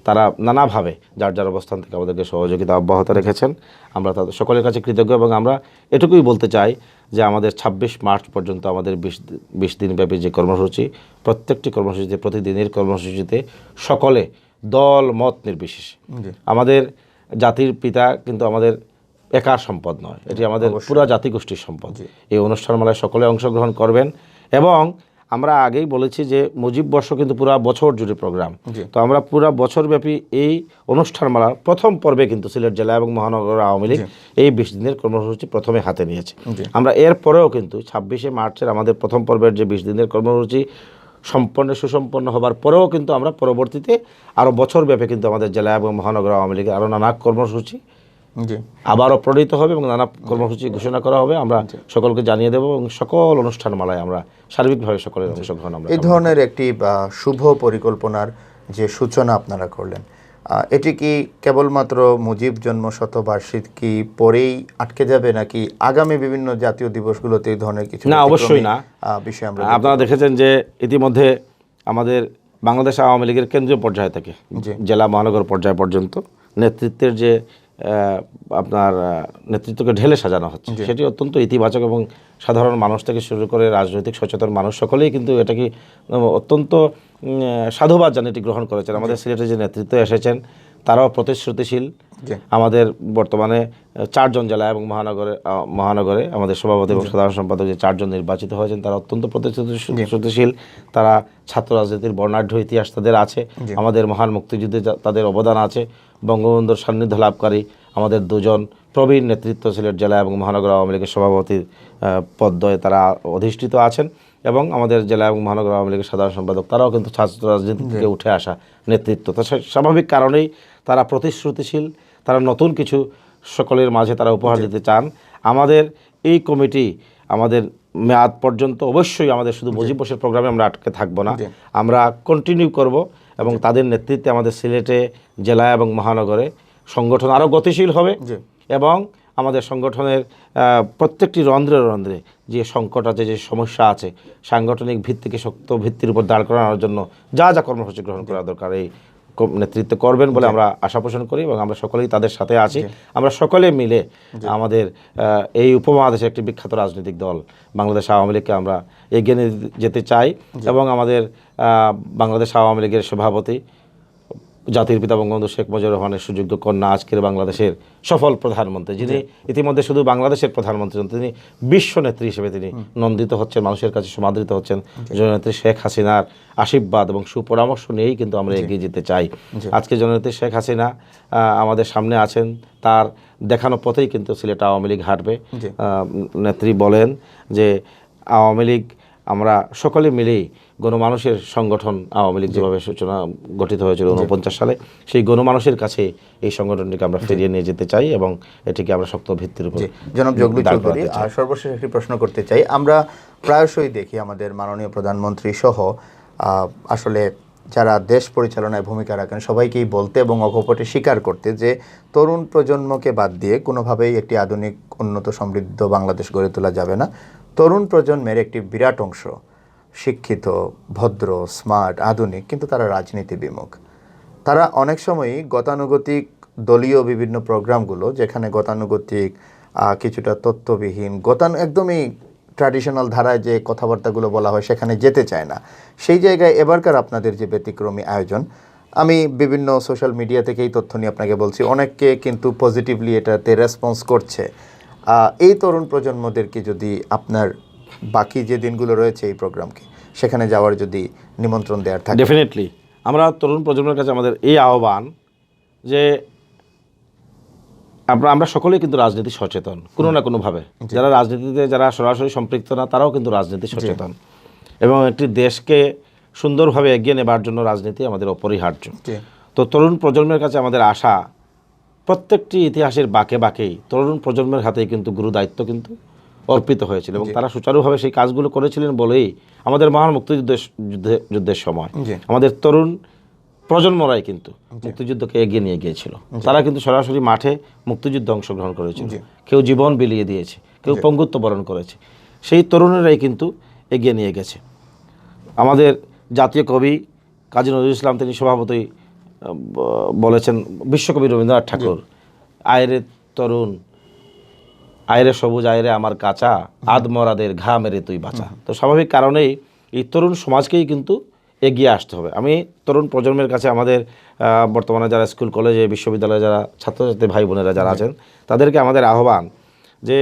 তারা নানাভাবে যার যার অবস্থান থেকে আমাদেরকে সহযোগিতা অব্যাহত রেখেছেন। আমরা তাদের সকলের কাছে কৃতজ্ঞ, এবং আমরা এটুকুই বলতে চাই যে আমাদের 26 মার্চ পর্যন্ত আমাদের 20 দিনব্যাপী যে কর্মসূচি, প্রত্যেকটি কর্মসূচিতে, প্রতিদিনের কর্মসূচিতে সকলে দল মত নির্বিশেষে, আমাদের জাতির পিতা কিন্তু আমাদের একার সম্পদ নয়, এটি আমাদের পুরো জাতিগোষ্ঠীর সম্পদ। এই অনুষ্ঠানমালায় সকলে অংশগ্রহণ করবেন, এবং আমরা আগেই বলেছি যে মুজিব বর্ষ কিন্তু পুরো বছর জুড়ে প্রোগ্রাম, তো আমরা পুরো বছরব্যাপী এই অনুষ্ঠানমালার প্রথম পর্বে কিন্তু সিলেট জেলা এবং মহানগর আওয়ামী লীগ এই 20 দিনের কর্মসূচি প্রথমে হাতে নিয়েছে। আমরা এরপরেও কিন্তু 26শে মার্চের আমাদের প্রথম পর্বের যে 20 দিনের কর্মসূচি সুসম্পন্ন হবার পরেও কিন্তু আমরা পরবর্তীতে আরও বছরব্যাপী কিন্তু আমাদের জেলা এবং মহানগর আওয়ামী লীগের আরও নানা কর্মসূচি আবারও প্রণীত হবে, এবং নানা কর্মসূচি ঘোষণা করা হবে। আমরা সকলকে জানিয়ে দেব, এবং সকল অনুষ্ঠানমালায় আমরা সার্বিকভাবে সকলের অংশগ্রহণ আমরা এই ধরনের একটি শুভ পরিকল্পনার যে সূচনা আপনারা করলেন, এটি কি কেবলমাত্র মুজিব জন্ম শতবার্ষিকী পরেই আটকে যাবে, নাকি আগামী বিভিন্ন জাতীয় দিবসগুলোতে এই ধরনের কিছু? না, অবশ্যই না। বিষয় আমরা আপনারা দেখেছেন যে ইতিমধ্যে আমাদের বাংলাদেশ আওয়ামী লীগের কেন্দ্রীয় পর্যায় থেকে জেলা মহানগর পর্যায় পর্যন্ত নেতৃত্বের যে আপনার নেতৃত্বকে ঢেলে সাজানো হচ্ছে, সেটি অত্যন্ত ইতিবাচক, এবং সাধারণ মানুষ থেকে শুরু করে রাজনৈতিক সচেতন মানুষ সকলেই কিন্তু এটাকে অত্যন্ত সাধুবাদ জানিয়ে এটি গ্রহণ করেছেন। আমাদের সিলেটে যে নেতৃত্ব এসেছেন তারাও প্রতিশ্রুতিশীল। আমাদের বর্তমানে 4 জন জেলা এবং মহানগরে আমাদের সভাপতি এবং সাধারণ সম্পাদক যে 4 জন নির্বাচিত হয়েছেন তারা অত্যন্ত প্রতিশ্রুতিশীল। তারা ছাত্র রাজনীতির বর্ণাঢ্য ইতিহাস তাদের আছে, আমাদের মহান মুক্তিযুদ্ধে তাদের অবদান আছে। বঙ্গবন্ধুর সান্নিধ্য লাভকারী আমাদের 2 জন প্রবীণ নেতৃত্ব সিলেট জেলা এবং মহানগর আওয়ামী লীগের সভাপতির পদে তারা অধিষ্ঠিত আছেন, এবং আমাদের জেলা এবং মহানগর আওয়ামী লীগের সাধারণ সম্পাদক তারাও কিন্তু ছাত্র রাজনীতি থেকে উঠে আসা নেতৃত্ব। তো স্বাভাবিক কারণেই তারা প্রতিশ্রুতিশীল, তারা নতুন কিছু সকলের মাঝে তারা উপহার দিতে চান। আমাদের এই কমিটি আমাদের মেয়াদ পর্যন্ত অবশ্যই আমাদের শুধু মুজিব বর্ষের প্রোগ্রামে আমরা আটকে থাকবো না, আমরা কন্টিনিউ করব, এবং তাদের নেতৃত্বে আমাদের সিলেটে জেলা এবং মহানগরে সংগঠন আরও গতিশীল হবে, এবং আমাদের সংগঠনের প্রত্যেকটি রন্ধ্রে রন্ধ্রে যে সংকট আছে, যে সমস্যা আছে, সাংগঠনিক ভিত্তিকে শক্ত ভিত্তির উপর দাঁড় করানোর জন্য যা যা কর্মসূচি গ্রহণ করা দরকার এই নেতৃত্ব করবেন বলে আমরা আশা পোষণ করি, এবং আমরা সকলেই তাদের সাথে আছি। আমরা সকলে মিলে আমাদের এই উপমহাদেশে একটি বিখ্যাত রাজনৈতিক দল বাংলাদেশ আওয়ামী লীগকে আমরা এগিয়ে নিয়ে যেতে চাই, এবং আমাদের বাংলাদেশ আওয়ামী লীগের সভাপতি জাতির পিতা বঙ্গবন্ধু শেখ মুজিবুর রহমানের সুযোগ্য কন্যা, আজকের বাংলাদেশের সফল প্রধানমন্ত্রী, যিনি ইতিমধ্যে শুধু বাংলাদেশের প্রধানমন্ত্রী নন, তিনি বিশ্ব নেত্রী হিসেবে তিনি নন্দিত হচ্ছেন, মানুষের কাছে সমাদৃত হচ্ছেন। জননেত্রী শেখ হাসিনার আশীর্বাদ এবং সুপরামর্শ নিয়েই কিন্তু আমরা এগিয়ে যেতে চাই। আজকে জননেত্রী শেখ হাসিনা আমাদের সামনে আছেন, তার দেখানো পথেই কিন্তু সিলেট আওয়ামী লীগ হাঁটবে। নেত্রী বলেন যে আওয়ামী লীগ আমরা সকলে মিলেই গণমানুষের সংগঠন আওয়ামী লীগ যেভাবে সূচনা গঠিত হয়েছিল 49 সালে, সেই গণমানুষের কাছে এই সংগঠনটিকে আমরা ফিরিয়ে নিয়ে যেতে চাই, এবং এটিকে আমরা শক্ত ভিত্তির উপর। জনাব জগলু চৌধুরী, আর সর্বশেষ একটি প্রশ্ন করতে চাই। আমরা প্রায়শই দেখি আমাদের মাননীয় প্রধানমন্ত্রী সহ আসলে যারা দেশ পরিচালনায় ভূমিকা রাখেন সবাইকেই বলতে এবং অকপটে স্বীকার করতে যে তরুণ প্রজন্মকে বাদ দিয়ে কোনোভাবেই একটি আধুনিক উন্নত সমৃদ্ধ বাংলাদেশ গড়ে তোলা যাবে না। তরুণ প্রজন্মের একটি বিরাট অংশ শিক্ষিত, ভদ্র, স্মার্ট, আধুনিক, কিন্তু তারা রাজনীতি বিমুখ। তারা অনেক সময়ই গতানুগতিক দলীয় বিভিন্ন প্রোগ্রামগুলো, যেখানে গতানুগতিক কিছুটা তথ্যবিহীন একদমই ট্র্যাডিশনাল ধারায় যে কথাবার্তাগুলো বলা হয় সেখানে যেতে চায় না। সেই জায়গায় এবারকার আপনাদের যে ব্যতিক্রমী আয়োজন, আমি বিভিন্ন সোশ্যাল মিডিয়া থেকেই তথ্য নিয়ে আপনাকে বলছি, অনেককে কিন্তু পজিটিভলি এটাতে রেসপন্স করছে। এই তরুণ প্রজন্মদেরকে যদি আপনার বাকি যে দিনগুলো রয়েছে এই প্রোগ্রামকে, সেখানে যাওয়ার যদি নিমন্ত্রণ দেওয়ার থাকে। ডেফিনেটলি আমরা তরুণ প্রজন্মের কাছে আমাদের এই আহ্বান যে আমরা সকলেই কিন্তু রাজনীতি সচেতন কোনো না কোনোভাবে। যারা রাজনীতিতে যারা সরাসরি সম্পৃক্ত না তারাও কিন্তু রাজনীতি সচেতন, এবং একটি দেশকে সুন্দরভাবে এগিয়ে নেবার জন্য রাজনীতি আমাদের অপরিহার্য। তো তরুণ প্রজন্মের কাছে আমাদের আশা, প্রত্যেকটি ইতিহাসের বাঁকে বাঁকেই তরুণ প্রজন্মের হাতেই কিন্তু গুরু দায়িত্ব কিন্তু অর্পিত হয়েছিল, এবং তারা সুচারুভাবে সেই কাজগুলো করেছিলেন বলেই আমাদের মহান মুক্তিযুদ্ধের সময় আমাদের তরুণ প্রজন্মরাই কিন্তু মুক্তিযুদ্ধকে এগিয়ে নিয়ে গিয়েছিল। তারা কিন্তু সরাসরি মাঠে মুক্তিযুদ্ধে অংশগ্রহণ করেছিল, কেউ জীবন বিলিয়ে দিয়েছে, কেউ পঙ্গুত্ব বরণ করেছে, সেই তরুণেরাই কিন্তু এগিয়ে নিয়ে গেছে। আমাদের জাতীয় কবি কাজী নজরুল ইসলাম তিনি স্বভাবতই বলেছেন, বিশ্বকবি রবীন্দ্রনাথ ঠাকুর, আয়রে তরুণ, আয়রে সবুজ, আয়রে আমার কাঁচা, আদমরাদের ঘা মেরে তুই বাঁচা। তো স্বাভাবিক কারণেই এই তরুণ সমাজকেই কিন্তু এগিয়ে আসতে হবে। আমি তরুণ প্রজন্মের কাছে আমাদের বর্তমানে যারা স্কুল কলেজে বিশ্ববিদ্যালয়ে যারা ছাত্রছাত্রী ভাই বোনেরা যারা আছেন তাদেরকে আমাদের আহ্বান যে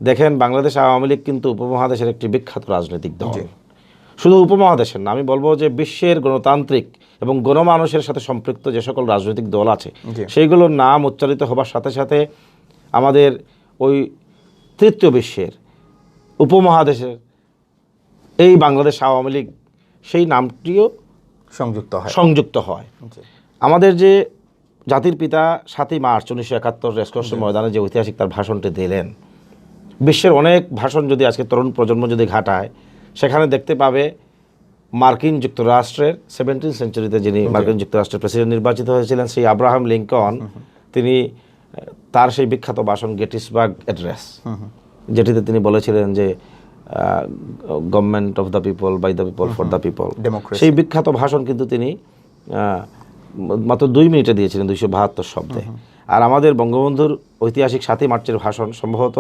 দেখেন, বাংলাদেশ আওয়ামী লীগ কিন্তু উপমহাদেশের একটি বিখ্যাত রাজনৈতিক দল। শুধু উপমহাদেশের না, আমি বলবো যে বিশ্বের গণতান্ত্রিক এবং গণমানুষের সাথে সম্পৃক্ত যে সকল রাজনৈতিক দল আছে সেইগুলোর নাম উচ্চারিত হবার সাথে সাথে আমাদের ওই তৃতীয় বিশ্বের উপমহাদেশের এই বাংলাদেশ আওয়ামী লীগ সেই নামটিও সংযুক্ত হয়। আমাদের যে জাতির পিতা 7ই মার্চ 1971 রেসকোর্সের ময়দানে যে ঐতিহাসিক তার ভাষণটি দিলেন, বিশ্বের অনেক ভাষণ যদি আজকে তরুণ প্রজন্ম যদি ঘাটায় সেখানে দেখতে পাবে মার্কিন যুক্তরাষ্ট্রের 17th সেঞ্চুরিতে যিনি মার্কিন যুক্তরাষ্ট্রের প্রেসিডেন্ট নির্বাচিত হয়েছিলেন সেই আব্রাহাম লিঙ্কন, তিনি তার সেই বিখ্যাত ভাষণ গেটিসবার্গ অ্যাড্রেস, যেটিতে তিনি বলেছিলেন যে government of the people, by the people, for the people, সেই বিখ্যাত ভাষণ কিন্তু তিনি মাত্র 2 মিনিটে দিয়েছিলেন, 272 শব্দে। আর আমাদের বঙ্গবন্ধুর ঐতিহাসিক 7ই মার্চের ভাষণ সম্ভবত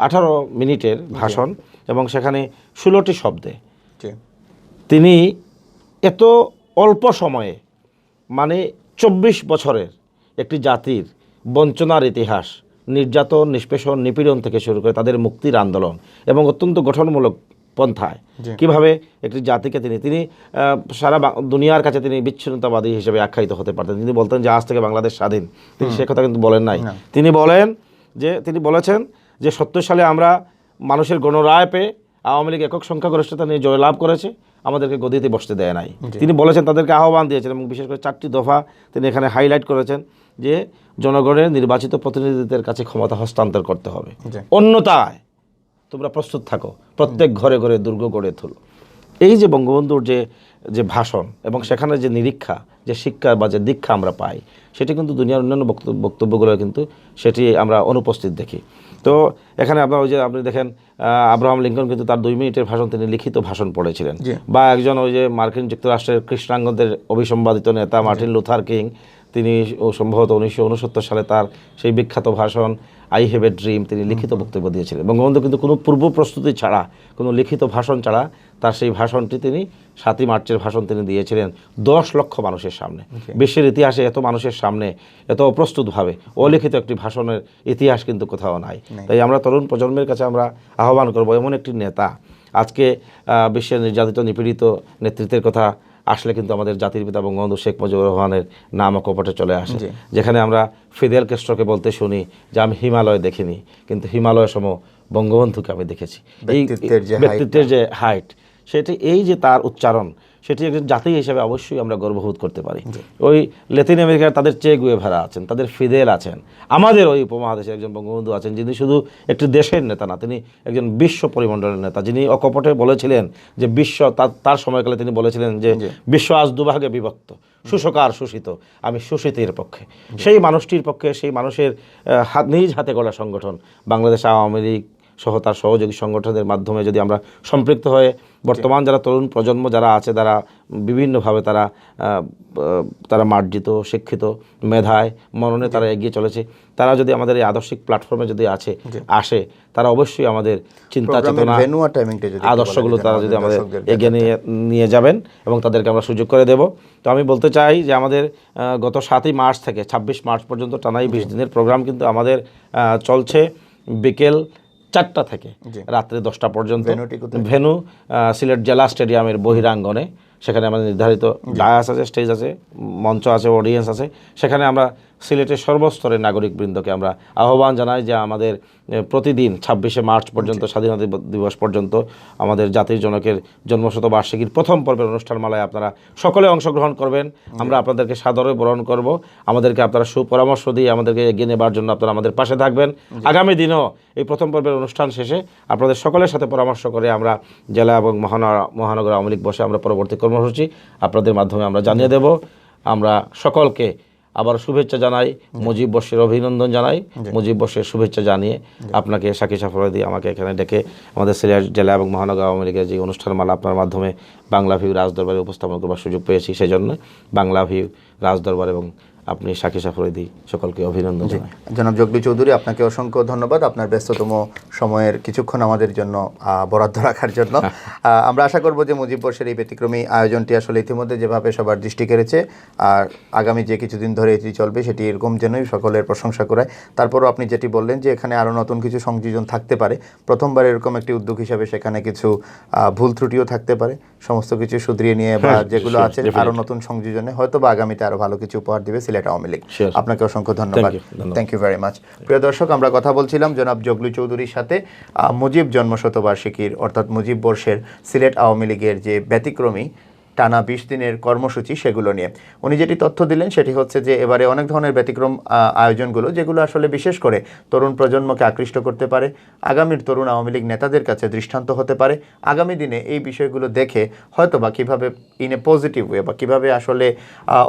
18 মিনিটের ভাষণ, এবং সেখানে 16টি শব্দে তিনি এত অল্প সময়ে, মানে 24 বছরের একটি জাতির বঞ্চনার ইতিহাস, নির্যাতন, নিষ্পেষণ, নিপীড়ন থেকে শুরু করে তাদের মুক্তির আন্দোলন এবং অত্যন্ত গঠনমূলক পন্থায় কিভাবে একটি জাতিকে তিনি সারা দুনিয়ার কাছে তিনি বিচ্ছিন্নতাবাদী হিসেবে আখ্যায়িত হতে পারতেন। তিনি বলতেন যে আজ থেকে বাংলাদেশ স্বাধীন, তিনি সে কথা কিন্তু বলেন নাই। তিনি বলেছেন যে 70 সালে আমরা মানুষের গণরায় পেয়ে আওয়ামী লীগ একক সংখ্যাগরিষ্ঠতা নিয়ে জয়লাভ করেছে, আমাদেরকে গদিতে বসতে দেয় নাই। তিনি বলেছেন, তাদেরকে আহ্বান দিয়েছেন, এবং বিশেষ করে 4টি দফা তিনি এখানে হাইলাইট করেছেন যে জনগণের নির্বাচিত প্রতিনিধিদের কাছে ক্ষমতা হস্তান্তর করতে হবে, অন্যথায় তোমরা প্রস্তুত থাকো, প্রত্যেক ঘরে ঘরে দুর্গ গড়ে তোলো। এই যে বঙ্গবন্ধুর যে ভাষণ এবং সেখানে যে নিরীক্ষা, যে শিক্ষা বা যে দীক্ষা আমরা পাই, সেটি কিন্তু দুনিয়ার অন্যান্য বক্তব্যগুলো কিন্তু সেটি আমরা অনুপস্থিত দেখি। তো এখানে আপনি দেখেন আব্রাহাম লিঙ্কন কিন্তু তার 2 মিনিটের ভাষণ তিনি লিখিত ভাষণ পড়েছিলেন, বা একজন মার্কিন যুক্তরাষ্ট্রের কৃষ্ণাঙ্গদের অভিসম্বাদিত নেতা মার্টিন লুথার কিং, তিনি সম্ভবত 1969 সালে তার সেই বিখ্যাত ভাষণ আই হ্যাভ এ ড্রিম তিনি লিখিত বক্তব্য দিয়েছিলেন। বঙ্গবন্ধু কিন্তু কোনো পূর্ব প্রস্তুতি ছাড়া, কোনো লিখিত ভাষণ ছাড়া তার সেই ভাষণটি তিনি 7ই মার্চের ভাষণ তিনি দিয়েছিলেন 10 লক্ষ মানুষের সামনে। বিশ্বের ইতিহাসে এত মানুষের সামনে এত অপ্রস্তুতভাবে অলিখিত একটি ভাষণের ইতিহাস কিন্তু কোথাও নাই। তাই আমরা তরুণ প্রজন্মের কাছে আমরা আহ্বান করব, এমন একটি নেতা আজকে বিশ্বের নির্যাতিত নিপীড়িত নেতৃত্বের কথা আসলে কিন্তু আমাদের জাতির পিতা বঙ্গবন্ধু শেখ মুজিবুর রহমানের নাম কপটে চলে আসে। যেখানে আমরা ফিদেল ক্যাস্ট্রোকে বলতে শুনি যে আমি হিমালয় দেখিনি, কিন্তু হিমালয় সম বঙ্গবন্ধুকে আমি দেখেছি। এই ব্যক্তিত্বের যে হাইট, সেটি এই যে তার উচ্চারণ, সেটি একজন জাতি হিসেবে অবশ্যই আমরা গর্ববোধ করতে পারি। ওই ল্যাটিন আমেরিকার তাদের চে গুয়েভারা আছেন, তাদের ফিদেল আছেন, আমাদের ওই উপমহাদেশের একজন বঙ্গবন্ধু আছেন, যিনি শুধু একটি দেশের নেতা না, তিনি একজন বিশ্ব পরিমণ্ডলের নেতা, যিনি অকপটে বলেছিলেন যে বিশ্ব, তার সময়কালে তিনি বলেছিলেন যে বিশ্ব আজ দুভাগে বিভক্ত, শোষক আর শোষিত, আমি শোষিতের পক্ষে। সেই মানুষটির পক্ষে, সেই মানুষের নিজ হাতে গড়া সংগঠন বাংলাদেশ আওয়ামী লীগ সহ তার সহযোগী সংগঠনের মাধ্যমে যদি আমরা সম্পৃক্ত হয়ে বর্তমান যারা তরুণ প্রজন্ম যারা আছে, তারা বিভিন্নভাবে তারা মার্জিত, শিক্ষিত, মেধায়, মননে তারা এগিয়ে চলেছে, তারা যদি আমাদের এই আদর্শিক প্ল্যাটফর্মে যদি আসে, তারা অবশ্যই আমাদের চিন্তা চেতনা, আদর্শগুলো তারা যদি আমাদের এগিয়ে নিয়ে যাবেন এবং তাদেরকে আমরা সুযোগ করে দেব। তো আমি বলতে চাই যে আমাদের গত 7ই মার্চ থেকে 26 মার্চ পর্যন্ত টানাই 20 দিনের প্রোগ্রাম কিন্তু আমাদের চলছে বিকেল 4টা থেকে রাত্রে 10টা পর্যন্ত। ভেন্যু সিলেট জেলা স্টেডিয়ামের বহিরাঙ্গনে, সেখানে আমাদের নির্ধারিত ডায়াস আছে, স্টেজ আছে, মঞ্চ আছে, অডিয়েন্স আছে। সেখানে আমরা সিলেটের সর্বস্তরের নাগরিকবৃন্দকে আমরা আহ্বান জানাই যে আমাদের প্রতিদিন 26শে মার্চ পর্যন্ত, স্বাধীনতা দিবস পর্যন্ত আমাদের জাতির জনকের জন্মশতবার্ষিকীর প্রথম পর্বের অনুষ্ঠানমালায় আপনারা সকলে অংশগ্রহণ করবেন। আমরা আপনাদেরকে সাদরে বরণ করব। আমাদেরকে আপনারা সুপরামর্শ দিয়ে আমাদেরকে এগিয়ে নেবার জন্য আপনারা আমাদের পাশে থাকবেন। আগামী দিনও এই প্রথম পর্বের অনুষ্ঠান শেষে আপনাদের সকলের সাথে পরামর্শ করে আমরা জেলা এবং মহানগর আওয়ামী লীগ বসে আমরা পরবর্তী কর্মসূচি আপনাদের মাধ্যমে আমরা জানিয়ে দেব। আমরা সকলকে আবার শুভেচ্ছা জানাই, মুজিব বর্ষের অভিনন্দন জানাই, মুজিব বর্ষের শুভেচ্ছা জানিয়ে আপনাকে সাকি সাফরে দিয়ে আমাকে এখানে ডেকে আমাদের সিলেট জেলা এবং মহানগর আওয়ামী লীগের যে অনুষ্ঠানমালা আপনার মাধ্যমে বাংলাভিউ রাজদরবারে উপস্থাপন করবার সুযোগ পেয়েছি, সেই জন্য বাংলাভিউ রাজদরবার এবং আপনি সাকি সাফরিদি সকলকে অভিনন্দন জানাই। জনাব জগলু চৌধুরী, আপনাকে অসংখ্য ধন্যবাদ আপনার ব্যস্ততম সময়ের কিছুক্ষণ আমাদের জন্য বরাদ্দ রাখার জন্য। আমরা আশা করব যে মুজিব বর্ষের এই ব্যতিক্রমী আয়োজনটি আসলে ইতিমধ্যে যেভাবে সবার দৃষ্টি কেড়েছে আর আগামী যে কিছুদিন ধরে এটি চলবে সেটি এরকম যেনই সকলের প্রশংসা করায়। তারপরও আপনি যেটি বললেন যে এখানে আরও নতুন কিছু সংযোজন থাকতে পারে, প্রথমবার এরকম একটি উদ্যোগ হিসাবে সেখানে কিছু ভুল ত্রুটিও থাকতে পারে, সমস্ত কিছু শুধরিয়ে নিয়ে বা যেগুলো আছে আরও নতুন সংযোজনে হয়তো বা আগামীতে আরও ভালো কিছু উপহার দিবে সিলেট আওয়ামী লীগ। আপনাকে অসংখ্য ধন্যবাদ। Thank you very much. প্রিয় দর্শক, আমরা কথা বলছিলাম জনাব জগলু চৌধুরীর সাথে মুজিব জন্মশতবার্ষিকীর অর্থাৎ মুজিব বর্ষের সিলেট আওয়ামী লীগের যে ব্যতিক্রমী টানা 20 দিনের কর্মসূচি সেগুলো নিয়ে। উনি যেটি তথ্য দিলেন সেটি হচ্ছে যে এবারে অনেক ধরনের ব্যতিক্রম আয়োজনগুলো, যেগুলো আসলে বিশেষ করে তরুণ প্রজন্মকে আকৃষ্ট করতে পারে, আগামীর তরুণ আওয়ামী লীগ নেতাদের কাছে দৃষ্টান্ত হতে পারে। আগামী দিনে এই বিষয়গুলো দেখে হয়তো বা কীভাবে ইন এ পজিটিভ ওয়ে বা কীভাবে আসলে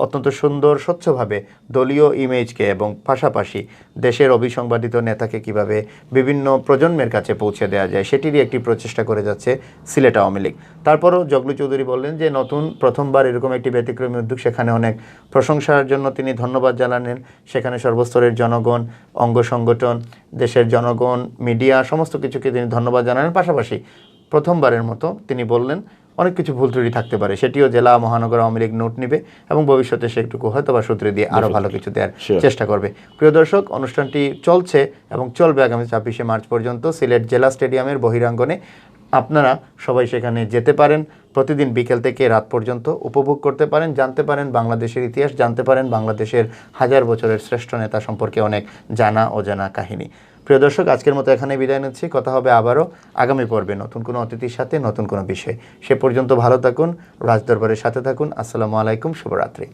অত্যন্ত সুন্দর স্বচ্ছভাবে দলীয় ইমেজকে এবং পাশাপাশি দেশের অবিসংবাদিত নেতাকে কিভাবে বিভিন্ন প্রজন্মের কাছে পৌঁছে দেওয়া যায় সেটিরই একটি প্রচেষ্টা করে যাচ্ছে সিলেট আওয়ামী লীগ। তারপরও জগলু চৌধুরী বললেন যে প্রথমবার এরকম একটি ব্যতিক্রমী উদ্যোগ, সেখানে অনেক প্রশংসার জন্য তিনি ধন্যবাদ জানালেন। সেখানে সর্বস্তরের জনগণ, অঙ্গ সংগঠন, দেশের জনগণ, মিডিয়া সমস্ত কিছুকে তিনি ধন্যবাদ জানালেন। পাশাপাশি প্রথমবারের মতো তিনি বললেন অনেক কিছু ভুল ত্রুটি থাকতে পারে, সেটিও জেলা মহানগর আওয়ামী লীগ নোট নেবে এবং ভবিষ্যতে সেটুকু হয়তো বা সূত্রে দিয়ে আরও ভালো কিছু দেওয়ার চেষ্টা করবে। প্রিয় দর্শক, অনুষ্ঠানটি চলছে এবং চলবে আগামী 26শে মার্চ পর্যন্ত সিলেট জেলা স্টেডিয়ামের বহিরাঙ্গনে। আপনারা সবাই সেখানে যেতে পারেন, প্রতিদিন বিকেল থেকে রাত পর্যন্ত উপভোগ করতে পারেন, জানতে পারেন বাংলাদেশের ইতিহাস, জানতে পারেন বাংলাদেশের হাজার বছরের শ্রেষ্ঠ নেতা সম্পর্কে অনেক জানা অজানা কাহিনী। প্রিয় দর্শক, আজকের মতো এখানে বিদায় নিচ্ছি। কথা হবে আবারও আগামী পর্বে নতুন কোনো অতিথির সাথে, নতুন কোনো বিষয়। সে পর্যন্ত ভালো থাকুন, রাজদরবারের সাথে থাকুন। আসসালামু আলাইকুম, শুভরাত্রি।